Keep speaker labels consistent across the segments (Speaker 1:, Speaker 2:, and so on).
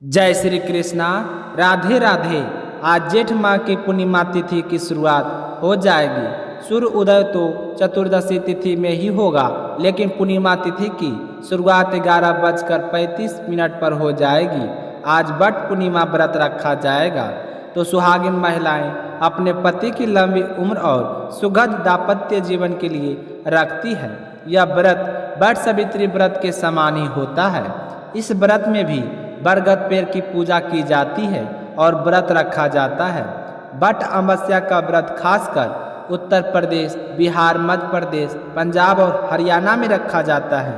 Speaker 1: जय श्री कृष्णा। राधे राधे। आज जेठ माह की पूर्णिमा तिथि की शुरुआत हो जाएगी। सूर्य उदय तो चतुर्दशी तिथि में ही होगा, लेकिन पूर्णिमा तिथि की शुरुआत 11:35 पर हो जाएगी। आज वट पूर्णिमा व्रत रखा जाएगा। तो सुहागिन महिलाएं अपने पति की लंबी उम्र और सुखद दाम्पत्य जीवन के लिए रखती है। यह व्रत वट सावित्री व्रत के समान ही होता है। इस व्रत में भी बरगद पेड़ की पूजा की जाती है और व्रत रखा जाता है। वट अमावस्या का व्रत खासकर उत्तर प्रदेश, बिहार, मध्य प्रदेश, पंजाब और हरियाणा में रखा जाता है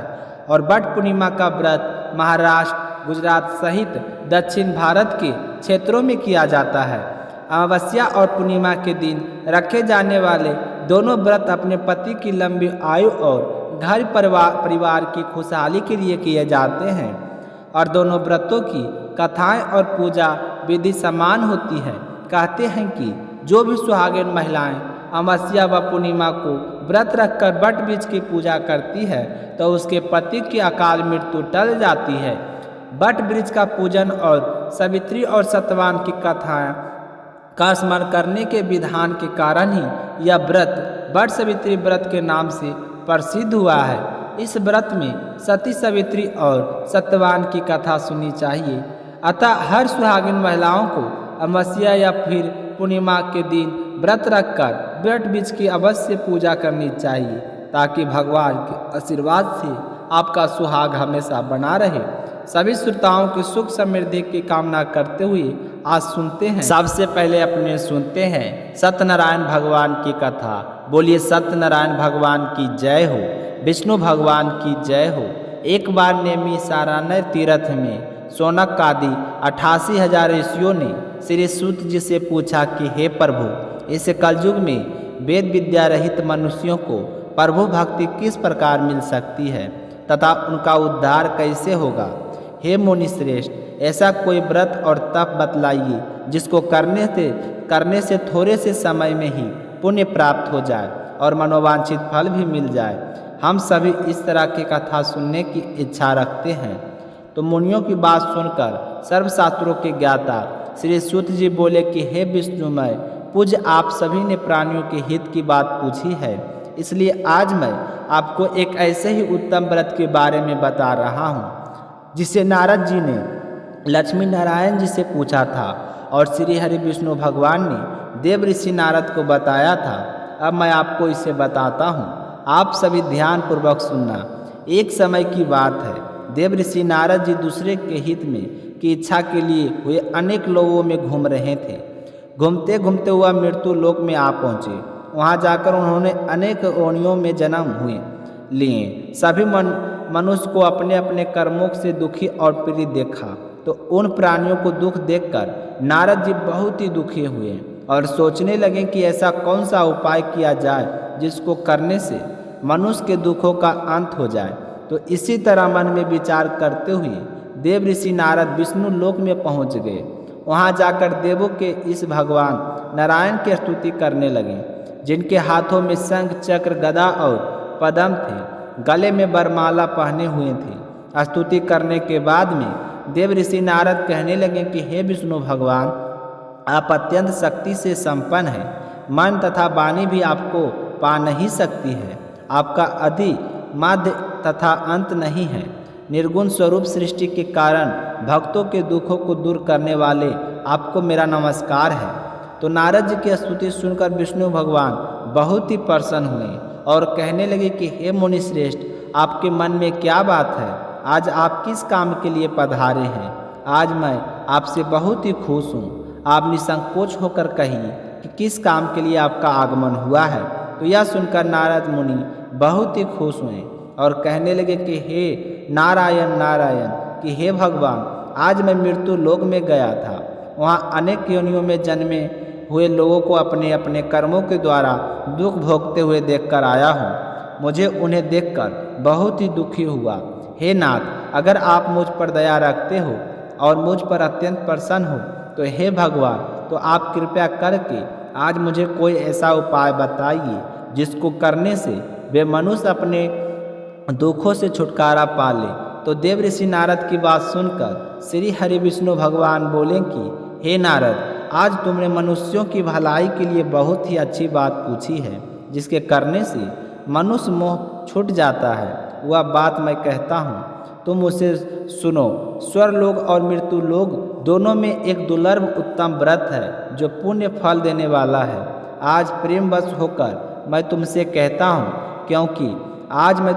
Speaker 1: और वट पूर्णिमा का व्रत महाराष्ट्र, गुजरात सहित दक्षिण भारत के क्षेत्रों में किया जाता है। अमावस्या और पूर्णिमा के दिन रखे जाने वाले दोनों व्रत अपने पति की लंबी आयु और घर परिवार की खुशहाली के लिए किए जाते हैं और दोनों व्रतों की कथाएं और पूजा विधि समान होती है। कहते हैं कि जो भी सुहागिन महिलाएं अमावस्या व पूर्णिमा को व्रत रखकर वट वृक्ष की पूजा करती है तो उसके पति की अकाल मृत्यु टल जाती है। वट वृक्ष का पूजन और सावित्री और सत्यवान की कथाएं का स्मरण करने के विधान के कारण ही यह व्रत वट सावित्री व्रत के नाम से प्रसिद्ध हुआ है। इस व्रत में सती सावित्री और सत्यवान की कथा सुननी चाहिए। अतः हर सुहागिन महिलाओं को अमावस्या या फिर पूर्णिमा के दिन व्रत रखकर वट वृक्ष की अवश्य पूजा करनी चाहिए, ताकि भगवान के आशीर्वाद से आपका सुहाग हमेशा बना रहे। सभी श्रोताओं की सुख समृद्धि की कामना करते हुए आज सुनते हैं, सबसे पहले अपने सुनते हैं सत्यनारायण भगवान की कथा। बोलिए सत्यनारायण भगवान की जय हो, विष्णु भगवान की जय हो। एक बार नेमी सारानय तीर्थ में शौनक आदि 88,000 ऋषियों ने श्री सूत जी से पूछा कि हे प्रभु, इस कलयुग में वेद विद्या रहित मनुष्यों को प्रभु भक्ति किस प्रकार मिल सकती है तथा उनका उद्धार कैसे होगा। हे मुनि श्रेष्ठ, ऐसा कोई व्रत और तप बतलाइए जिसको करने से थोड़े से समय में ही पुण्य प्राप्त हो जाए और मनोवांछित फल भी मिल जाए। हम सभी इस तरह की कथा सुनने की इच्छा रखते हैं। तो मुनियों की बात सुनकर सर्वशास्त्रों के ज्ञाता श्री सूत जी बोले कि हे विष्णुमय पूज्य, आप सभी ने प्राणियों के हित की बात पूछी है, इसलिए आज मैं आपको एक ऐसे ही उत्तम व्रत के बारे में बता रहा हूँ जिसे नारद जी ने लक्ष्मी नारायण जी से पूछा था और श्री हरि विष्णु भगवान ने देव ऋषि नारद को बताया था। अब मैं आपको इसे बताता हूँ, आप सभी ध्यान पूर्वक सुनना। एक समय की बात है, देव ऋषि नारद जी दूसरे के हित में की इच्छा के लिए हुए अनेक लोगों में घूम रहे थे। घूमते घूमते हुआ मृत्यु लोक में आ पहुँचे। वहाँ जाकर उन्होंने अनेक योनियों में जन्म लिए। सभी मनुष्य को अपने अपने कर्मों से दुखी और पीड़ित देखा तो उन प्राणियों को दुख देखकर नारद जी बहुत ही दुखी हुए और सोचने लगे कि ऐसा कौन सा उपाय किया जाए जिसको करने से मनुष्य के दुखों का अंत हो जाए। तो इसी तरह मन में विचार करते हुए देव ऋषि नारद विष्णु लोक में पहुंच गए। वहां जाकर देवों के इस भगवान नारायण की स्तुति करने लगे, जिनके हाथों में शंख, चक्र, गदा और पद्म थे, गले में वरमाला पहने हुए थे। स्तुति करने के बाद में देव ऋषि नारद कहने लगे कि हे विष्णु भगवान, आप अत्यंत शक्ति से संपन्न हैं। मन तथा वाणी भी आपको पा नहीं सकती है। आपका आदि, मध्य तथा अंत नहीं है। निर्गुण स्वरूप सृष्टि के कारण भक्तों के दुखों को दूर करने वाले आपको मेरा नमस्कार है। तो नारद जी की स्तुति सुनकर विष्णु भगवान बहुत ही प्रसन्न हुए और कहने लगे कि हे मुनि श्रेष्ठ, आपके मन में क्या बात है? आज आप किस काम के लिए पधारे हैं? आज मैं आपसे बहुत ही खुश हूँ। आप निसंकोच होकर कहिए कि किस काम के लिए आपका आगमन हुआ है। तो यह सुनकर नारद मुनि बहुत ही खुश हुए और कहने लगे कि हे नारायण नारायण, कि हे भगवान, आज मैं मृत्यु लोक में गया था। वहाँ अनेक योनियों में जन्मे हुए लोगों को अपने अपने कर्मों के द्वारा दुख भोगते हुए देखकर आया हूँ। मुझे उन्हें देखकर बहुत ही दुखी हुआ। हे नाथ, अगर आप मुझ पर दया रखते हो और मुझ पर अत्यंत प्रसन्न हो तो हे भगवान, तो आप कृपया करके आज मुझे कोई ऐसा उपाय बताइए जिसको करने से वे मनुष्य अपने दुखों से छुटकारा पा ले। तो देव ऋषि नारद की बात सुनकर श्री हरि विष्णु भगवान बोले कि हे नारद, आज तुमने मनुष्यों की भलाई के लिए बहुत ही अच्छी बात पूछी है, जिसके करने से मनुष्य मोह छूट जाता है। वह बात मैं कहता हूँ, तुम उसे सुनो। स्वर्लोक और मृत्यु लोक दोनों में एक दुर्लभ उत्तम व्रत है जो पुण्य फल देने वाला है। आज प्रेमवश होकर मैं तुमसे कहता हूँ, क्योंकि आज मैं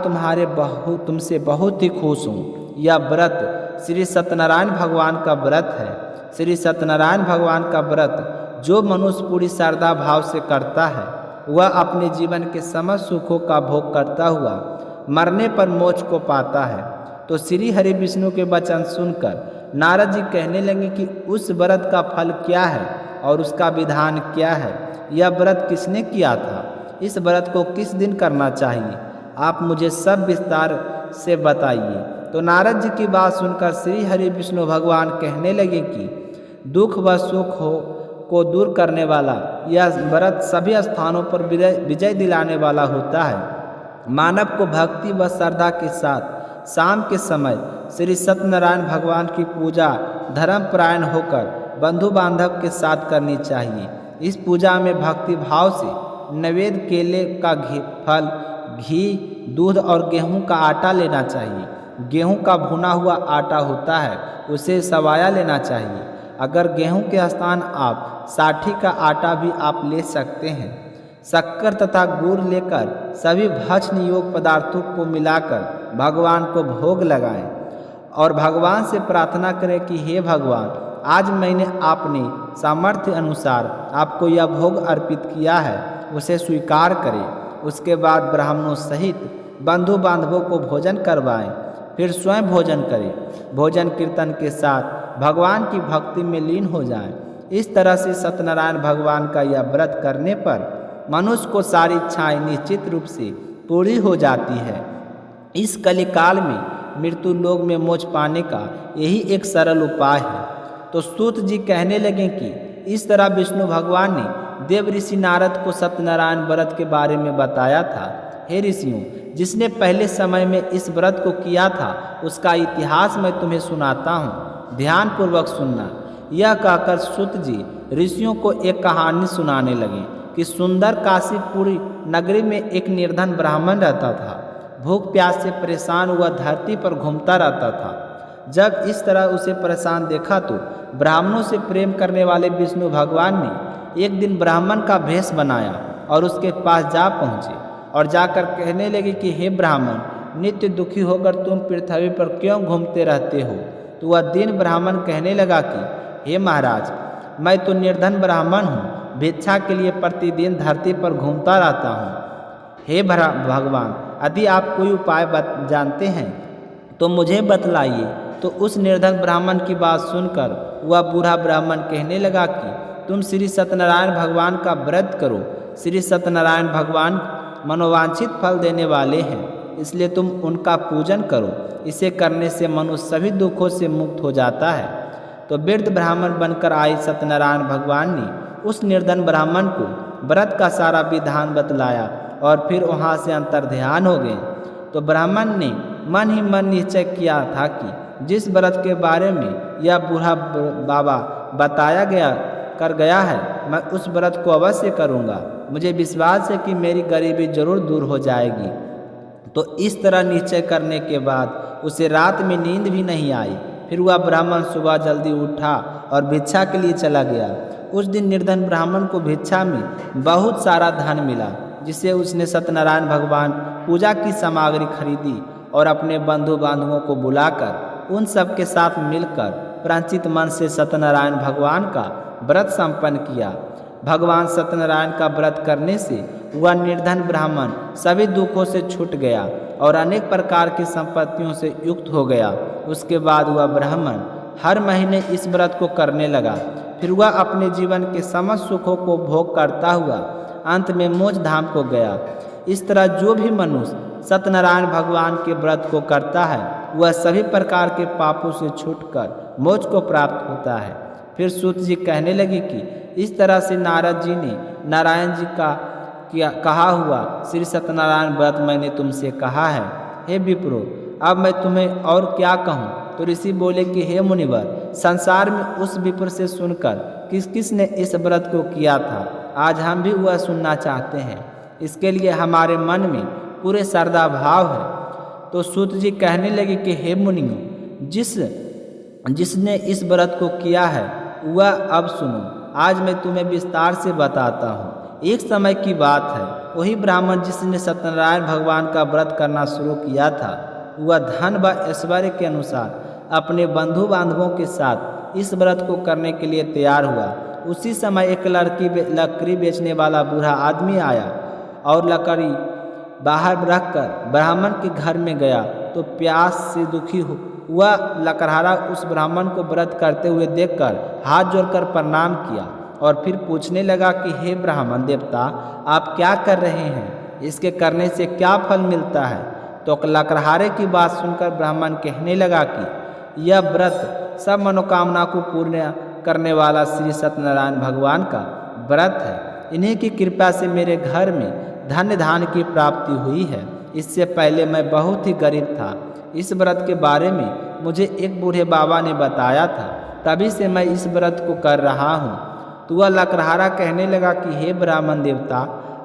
Speaker 1: तुमसे बहुत ही खुश हूँ। यह व्रत श्री सत्यनारायण भगवान का व्रत है। श्री सत्यनारायण भगवान का व्रत जो मनुष्य पूरी श्रद्धा भाव से करता है, वह अपने जीवन के समस्त सुखों का भोग करता हुआ मरने पर मोक्ष को पाता है। तो श्री हरि विष्णु के वचन सुनकर नारद जी कहने लगे कि उस व्रत का फल क्या है और उसका विधान क्या है। यह व्रत किसने किया था? इस व्रत को किस दिन करना चाहिए? आप मुझे सब विस्तार से बताइए। तो नारद जी की बात सुनकर श्री हरि विष्णु भगवान कहने लगे कि दुख व सुख को दूर करने वाला यह व्रत सभी स्थानों पर विजय दिलाने वाला होता है। मानव को भक्ति व श्रद्धा के साथ शाम के समय श्री सत्यनारायण भगवान की पूजा धर्मपरायण होकर बंधु बांधव के साथ करनी चाहिए। इस पूजा में भक्ति भाव से नैवेद्य केले का फल, घी, दूध और गेहूं का आटा लेना चाहिए। गेहूं का भुना हुआ आटा होता है, उसे सवाया लेना चाहिए। अगर गेहूं के स्थान आप साठी का आटा भी आप ले सकते हैं। शक्कर तथा गुड़ लेकर सभी भक्षण योग पदार्थों को मिलाकर भगवान को भोग लगाएं और भगवान से प्रार्थना करें कि हे भगवान, आज मैंने अपने सामर्थ्य अनुसार आपको यह भोग अर्पित किया है, उसे स्वीकार करें। उसके बाद ब्राह्मणों सहित बंधु बांधवों को भोजन करवाएं, फिर स्वयं भोजन करें। भोजन कीर्तन के साथ भगवान की भक्ति में लीन हो जाएं। इस तरह से सत्यनारायण भगवान का यह व्रत करने पर मनुष्य को सारी इच्छाएं निश्चित रूप से पूरी हो जाती है। इस कलिकाल में मृत्यु लोक में मोक्ष पाने का यही एक सरल उपाय है। तो सूत जी कहने लगे कि इस तरह विष्णु भगवान ने देव ऋषि नारद को सत्यनारायण व्रत के बारे में बताया था। हे ऋषियों, जिसने पहले समय में इस व्रत को किया था उसका इतिहास मैं तुम्हें सुनाता हूँ, ध्यानपूर्वक सुनना। यह कहकर सूत जी ऋषियों को एक कहानी सुनाने लगे कि सुंदर काशीपुरी नगरी में एक निर्धन ब्राह्मण रहता था। भूख प्यास से परेशान हुआ धरती पर घूमता रहता था। जब इस तरह उसे परेशान देखा तो ब्राह्मणों से प्रेम करने वाले विष्णु भगवान ने एक दिन ब्राह्मण का भेष बनाया और उसके पास जा पहुँचे और जाकर कहने लगे कि हे ब्राह्मण, नित्य दुखी होकर तुम पृथ्वी पर क्यों घूमते रहते हो? तो वह दिन ब्राह्मण कहने लगा कि हे महाराज, मैं तो निर्धन ब्राह्मण हूँ, भिक्षा के लिए प्रतिदिन धरती पर घूमता रहता हूँ। हे भगवान, यदि आप कोई उपाय जानते हैं तो मुझे बतलाइए। तो उस निर्धन ब्राह्मण की बात सुनकर वह बूढ़ा ब्राह्मण कहने लगा कि तुम श्री सत्यनारायण भगवान का व्रत करो। श्री सत्यनारायण भगवान मनोवांछित फल देने वाले हैं, इसलिए तुम उनका पूजन करो। इसे करने से मनुष्य सभी दुखों से मुक्त हो जाता है। तो वृद्ध ब्राह्मण बनकर आए सत्यनारायण भगवान ने उस निर्धन ब्राह्मण को व्रत का सारा विधान बतलाया और फिर वहाँ से अंतर्ध्यान हो गए। तो ब्राह्मण ने मन ही मन निश्चय किया था कि जिस व्रत के बारे में यह बूढ़ा बाबा बताया गया है, मैं उस व्रत को अवश्य करूँगा। मुझे विश्वास है कि मेरी गरीबी जरूर दूर हो जाएगी। तो इस तरह निश्चय करने के बाद उसे रात में नींद भी नहीं आई। फिर वह ब्राह्मण सुबह जल्दी उठा और भिक्षा के लिए चला गया। उस दिन निर्धन ब्राह्मण को भिक्षा में बहुत सारा धन मिला, जिससे उसने सत्यनारायण भगवान पूजा की सामग्री खरीदी और अपने बंधु बांधवों को बुलाकर उन सब के साथ मिलकर प्रांचित मन से सत्यनारायण भगवान का व्रत संपन्न किया। भगवान सत्यनारायण का व्रत करने से वह निर्धन ब्राह्मण सभी दुखों से छूट गया और अनेक प्रकार की संपत्तियों से युक्त हो गया। उसके बाद वह ब्राह्मण हर महीने इस व्रत को करने लगा। फिर वह अपने जीवन के समस्त सुखों को भोग करता हुआ अंत में मोक्ष धाम को गया। इस तरह जो भी मनुष्य सत्यनारायण भगवान के व्रत को करता है वह सभी प्रकार के पापों से छूटकर मोक्ष को प्राप्त होता है। फिर सूत जी कहने लगे कि इस तरह से नारद जी ने नारायण जी का कहा हुआ श्री सत्यनारायण व्रत मैंने तुमसे कहा है। हे विप्रो, अब मैं तुम्हें और क्या कहूँ। तो ऋषि बोले कि हे मुनिवर, संसार में उस विप्र से सुनकर किस किस ने इस व्रत को किया था, आज हम भी वह सुनना चाहते हैं। इसके लिए हमारे मन में पूरे श्रद्धा भाव है। तो सूत जी कहने लगे कि हे मुनियों, जिसने इस व्रत को किया है वह अब सुनो। आज मैं तुम्हें विस्तार से बताता हूँ। एक समय की बात है, वही ब्राह्मण जिसने सत्यनारायण भगवान का व्रत करना शुरू किया था, वह धन व ऐश्वर्य के अनुसार अपने बंधु बांधवों के साथ इस व्रत को करने के लिए तैयार हुआ। उसी समय एक लकड़ी बेचने वाला बूढ़ा आदमी आया और लकड़ी बाहर रखकर ब्राह्मण के घर में गया। तो प्यास से दुखी हुआ लकड़हारा उस ब्राह्मण को व्रत करते हुए देखकर हाथ जोड़कर प्रणाम किया और फिर पूछने लगा कि हे ब्राह्मण देवता, आप क्या कर रहे हैं? इसके करने से क्या फल मिलता है? तो लकड़हारे की बात सुनकर ब्राह्मण कहने लगा कि यह व्रत सब मनोकामना को पूर्ण करने वाला श्री सत्यनारायण भगवान का व्रत है। इन्हीं की कृपा से मेरे घर में धन्य धान की प्राप्ति हुई है। इससे पहले मैं बहुत ही गरीब था। इस व्रत के बारे में मुझे एक बूढ़े बाबा ने बताया था, तभी से मैं इस व्रत को कर रहा हूँ। तो वह लकड़हारा कहने लगा कि हे ब्राह्मण देवता,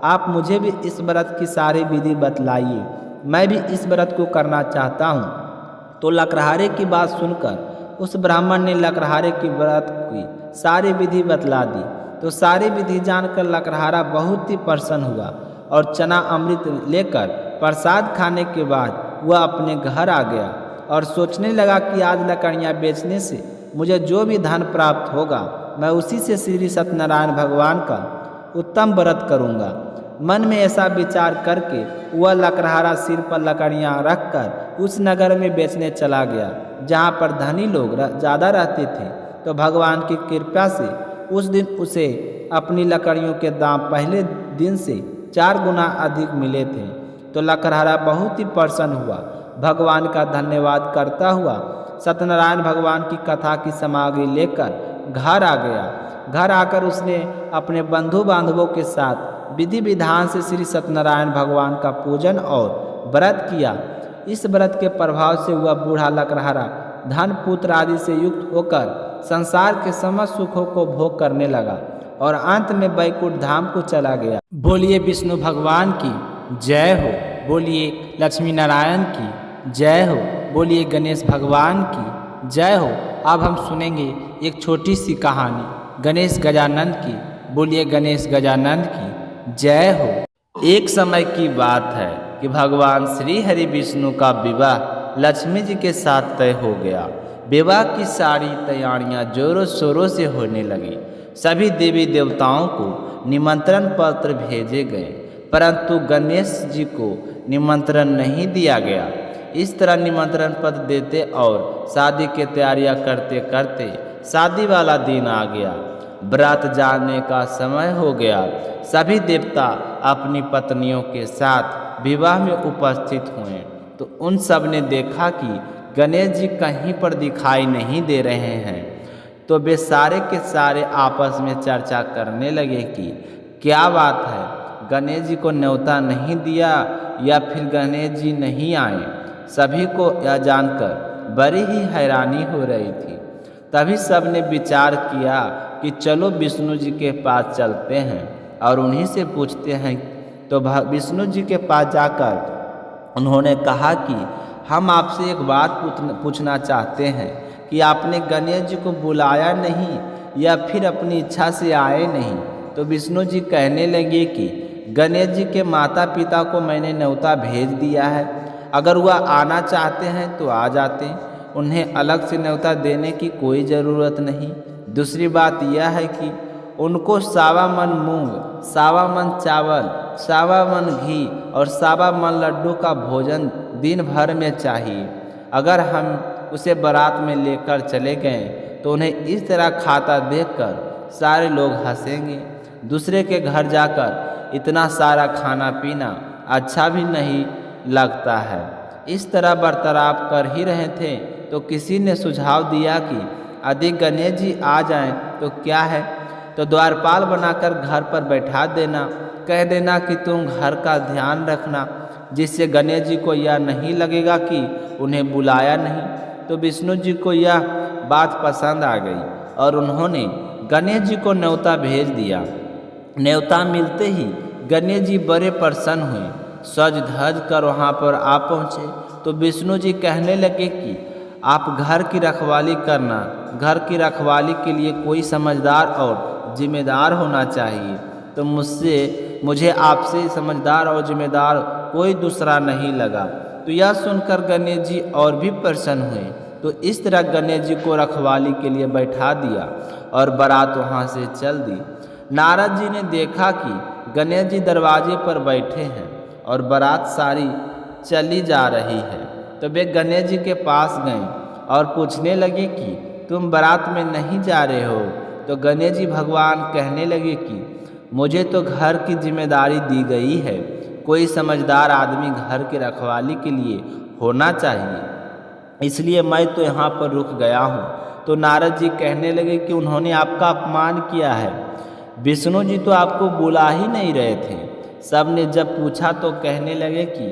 Speaker 1: आप मुझे भी इस व्रत की सारी विधि बतलाइए, मैं भी इस व्रत को करना चाहता हूँ। तो लकड़हारे की बात सुनकर उस ब्राह्मण ने लकड़हारे की व्रत की सारी विधि बतला दी। तो सारी विधि जानकर लकड़हारा बहुत ही प्रसन्न हुआ और चना अमृत लेकर प्रसाद खाने के बाद वह अपने घर आ गया और सोचने लगा कि आज लकड़ियाँ बेचने से मुझे जो भी धन प्राप्त होगा, मैं उसी से श्री सत्यनारायण भगवान का उत्तम व्रत करूँगा। मन में ऐसा विचार करके वह लकड़हारा सिर पर लकड़ियाँ रखकर उस नगर में बेचने चला गया जहाँ पर धनी लोग ज़्यादा रहते थे। तो भगवान की कृपा से उस दिन उसे अपनी लकड़ियों के दाम पहले दिन से 4 गुना अधिक मिले थे। तो लकड़हारा बहुत ही प्रसन्न हुआ, भगवान का धन्यवाद करता हुआ सत्यनारायण भगवान की कथा की सामग्री लेकर घर आ गया। घर आकर उसने अपने बंधु बांधवों के साथ विधि विधान से श्री सत्यनारायण भगवान का पूजन और व्रत किया। इस व्रत के प्रभाव से वह बूढ़ा लकड़हारा धन पुत्र आदि से युक्त होकर संसार के समस्त सुखों को भोग करने लगा और अंत में बैकुंठ धाम को चला गया। बोलिए विष्णु भगवान की जय हो, बोलिए लक्ष्मी नारायण की जय हो, बोलिए गणेश भगवान की जय हो। अब हम सुनेंगे एक छोटी सी कहानी गणेश गजानंद की। बोलिए गणेश गजानंद की जय हो। एक समय की बात है कि भगवान श्री हरि विष्णु का विवाह लक्ष्मी जी के साथ तय हो गया। विवाह की सारी तैयारियां जोरों शोरों से होने लगी। सभी देवी देवताओं को निमंत्रण पत्र भेजे गए, परंतु गणेश जी को निमंत्रण नहीं दिया गया। इस तरह निमंत्रण पत्र देते और शादी की तैयारियां करते करते शादी वाला दिन आ गया। बरात जाने का समय हो गया। सभी देवता अपनी पत्नियों के साथ विवाह में उपस्थित हुए तो उन सब ने देखा कि गणेश जी कहीं पर दिखाई नहीं दे रहे हैं। तो वे सारे के सारे आपस में चर्चा करने लगे कि क्या बात है, गणेश जी को न्योता नहीं दिया या फिर गणेश जी नहीं आए। सभी को यह जानकर बड़ी ही हैरानी हो रही थी। तभी सब ने विचार किया कि चलो विष्णु जी के पास चलते हैं और उन्हीं से पूछते हैं। तो विष्णु जी के पास जाकर उन्होंने कहा कि हम आपसे एक बात पूछना चाहते हैं कि आपने गणेश जी को बुलाया नहीं या फिर अपनी इच्छा से आए नहीं। तो विष्णु जी कहने लगे कि गणेश जी के माता पिता को मैंने न्योता भेज दिया है, अगर वह आना चाहते हैं तो आ जाते, उन्हें अलग से न्योता देने की कोई ज़रूरत नहीं। दूसरी बात यह है कि उनको 1.25 मन मूंग, 1.25 मन चावल, 1.25 मन घी और 1.25 मन लड्डू का भोजन दिन भर में चाहिए। अगर हम उसे बारात में लेकर चले गए तो उन्हें इस तरह खाता देखकर सारे लोग हंसेंगे। दूसरे के घर जाकर इतना सारा खाना पीना अच्छा भी नहीं लगता है। इस तरह बर्ताव कर ही रहे थे तो किसी ने सुझाव दिया कि यदि गणेश जी आ जाएं तो क्या है, तो द्वारपाल बनाकर घर पर बैठा देना, कह देना कि तुम घर का ध्यान रखना, जिससे गणेश जी को यह नहीं लगेगा कि उन्हें बुलाया नहीं। तो विष्णु जी को यह बात पसंद आ गई और उन्होंने गणेश जी को न्योता भेज दिया। न्योता मिलते ही गणेश जी बड़े प्रसन्न हुए, सज धज कर वहाँ पर आ पहुँचे। तो विष्णु जी कहने लगे कि आप घर की रखवाली करना, घर की रखवाली के लिए कोई समझदार और जिम्मेदार होना चाहिए। तो मुझे आपसे समझदार और जिम्मेदार कोई दूसरा नहीं लगा। तो यह सुनकर गणेश जी और भी प्रसन्न हुए। तो इस तरह गणेश जी को रखवाली के लिए बैठा दिया और बारात वहाँ से चल दी। नारद जी ने देखा कि गणेश जी दरवाजे पर बैठे हैं और बारात सारी चली जा रही है। तो वे गणेश जी के पास गए और पूछने लगे कि तुम बारात में नहीं जा रहे हो। तो गणेश जी भगवान कहने लगे कि मुझे तो घर की जिम्मेदारी दी गई है, कोई समझदार आदमी घर की रखवाली के लिए होना चाहिए, इसलिए मैं तो यहाँ पर रुक गया हूँ। तो नारद जी कहने लगे कि उन्होंने आपका अपमान किया है, विष्णु जी तो आपको बुला ही नहीं रहे थे। सब ने जब पूछा तो कहने लगे कि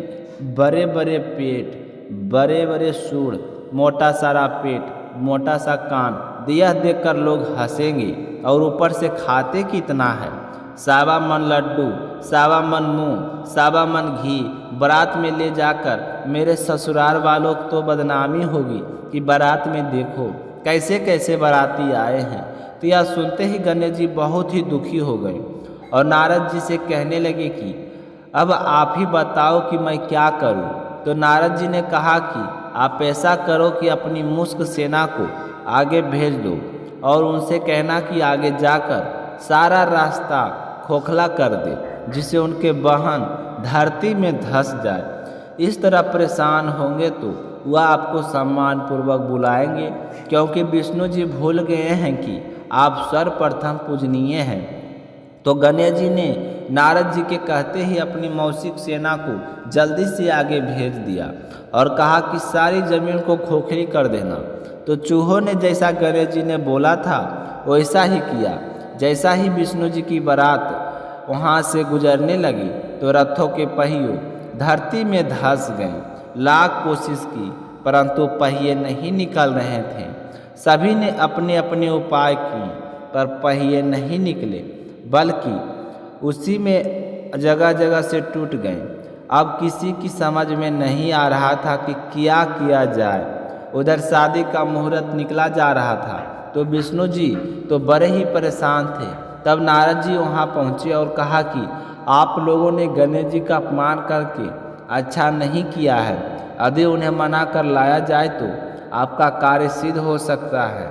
Speaker 1: बड़े बड़े पेट, बड़े बड़े सूढ़, मोटा सारा पेट, मोटा सा कान, यह देखकर लोग हंसेंगे और ऊपर से खाते कितना है। सावा मन लड्डू, सावा मन मुँह, सावा मन घी बारात में ले जाकर मेरे ससुराल वालों को तो बदनामी होगी कि बारात में देखो कैसे कैसे बाराती आए हैं। तो यह सुनते ही गणेश जी बहुत ही दुखी हो गए और नारद जी से कहने लगे कि अब आप ही बताओ कि मैं क्या करूं। तो नारद जी ने कहा कि आप ऐसा करो कि अपनी मुश्क सेना को आगे भेज दो और उनसे कहना कि आगे जाकर सारा रास्ता खोखला कर दे, जिससे उनके वाहन धरती में धंस जाए। इस तरह परेशान होंगे तो वह आपको सम्मान पूर्वक बुलाएंगे, क्योंकि विष्णु जी भूल गए हैं कि आप सर्वप्रथम पूजनीय हैं। तो गणेश जी ने नारद जी के कहते ही अपनी मौसिक सेना को जल्दी से आगे भेज दिया और कहा कि सारी जमीन को खोखली कर देना। तो चूहों ने जैसा गणेश जी ने बोला था वैसा ही किया। जैसा ही विष्णु जी की बारात वहाँ से गुजरने लगी तो रथों के पहियों धरती में धंस गए। लाख कोशिश की परंतु पहिए नहीं निकल रहे थे। सभी ने अपने अपने उपाय किए पर पहिए नहीं निकले, बल्कि उसी में जगह जगह से टूट गए। अब किसी की समझ में नहीं आ रहा था कि क्या किया जाए। उधर शादी का मुहूर्त निकला जा रहा था तो विष्णु जी तो बड़े ही परेशान थे। तब नारद जी वहाँ पहुँचे और कहा कि आप लोगों ने गणेश जी का अपमान करके अच्छा नहीं किया है। यदि उन्हें मना कर लाया जाए तो आपका कार्य सिद्ध हो सकता है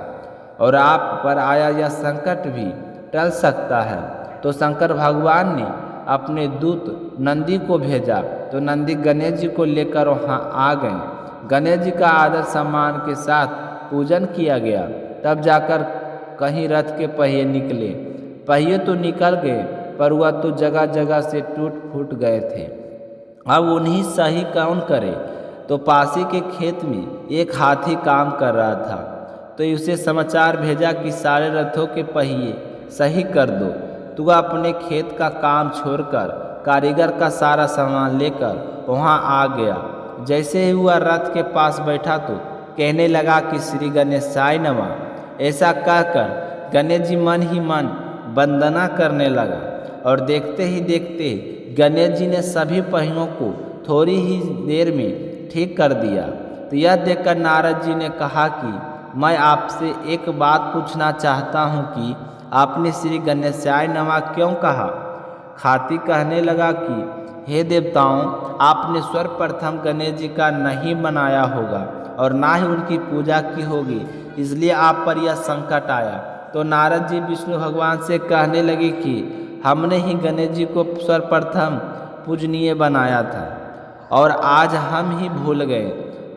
Speaker 1: और आप पर आया यह संकट भी टल सकता है। तो शंकर भगवान ने अपने दूत नंदी को भेजा तो नंदी गणेश जी को लेकर वहाँ आ गए। गणेश जी का आदर सम्मान के साथ पूजन किया गया। तब जाकर कहीं रथ के पहिए निकले। पहिए तो निकल गए पर वह तो जगह जगह से टूट फूट गए थे। अब उन्हीं सही कौन करे। तो पासी के खेत में एक हाथी काम कर रहा था तो उसे समाचार भेजा कि सारे रथों के पहिए सही कर दो। तो वह अपने खेत का काम छोड़कर कारीगर का सारा सामान लेकर वहाँ आ गया। जैसे ही वह रथ के पास बैठा तो कहने लगा कि श्री गणेशाय नमः। ऐसा कहकर गणेश जी मन ही मन वंदना करने लगा और देखते ही देखते गणेश जी ने सभी पहियों को थोड़ी ही देर में ठीक कर दिया। तो यह देखकर नारद जी ने कहा कि मैं आपसे एक बात पूछना चाहता हूँ कि आपने श्री गणेशाय नमः क्यों कहा। हाथी कहने लगा कि हे देवताओं, आपने सर्वप्रथम गणेश जी का नहीं बनाया होगा और ना ही उनकी पूजा की होगी, इसलिए आप पर यह संकट आया। तो नारद जी विष्णु भगवान से कहने लगे कि हमने ही गणेश जी को सर्वप्रथम पूजनीय बनाया था और आज हम ही भूल गए,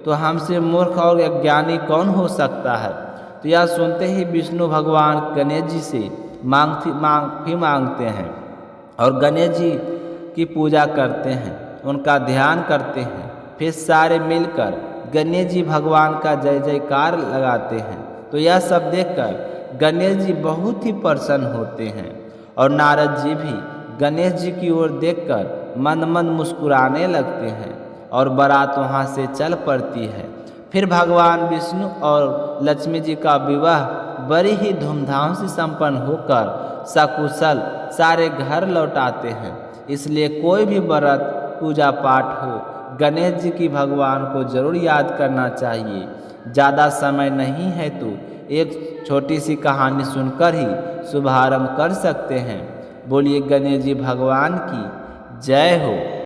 Speaker 1: तो हमसे मूर्ख और अज्ञानी कौन हो सकता है। तो यह सुनते ही विष्णु भगवान गणेश जी से माफ़ी मांगते हैं और गणेश जी की पूजा करते हैं, उनका ध्यान करते हैं। फिर सारे मिलकर गणेश जी भगवान का जय जयकार लगाते हैं। तो यह सब देखकर गणेश जी बहुत ही प्रसन्न होते हैं और नारद जी भी गणेश जी की ओर देखकर मन मन मुस्कुराने लगते हैं और बारात वहाँ से चल पड़ती है। फिर भगवान विष्णु और लक्ष्मी जी का विवाह बड़ी ही धूमधाम से संपन्न होकर सकुशल सारे घर लौट आते हैं। इसलिए कोई भी व्रत पूजा पाठ हो, गणेश जी की भगवान को जरूर याद करना चाहिए। ज़्यादा समय नहीं है तो एक छोटी सी कहानी सुनकर ही शुभारंभ कर सकते हैं। बोलिए गणेश जी भगवान की जय हो।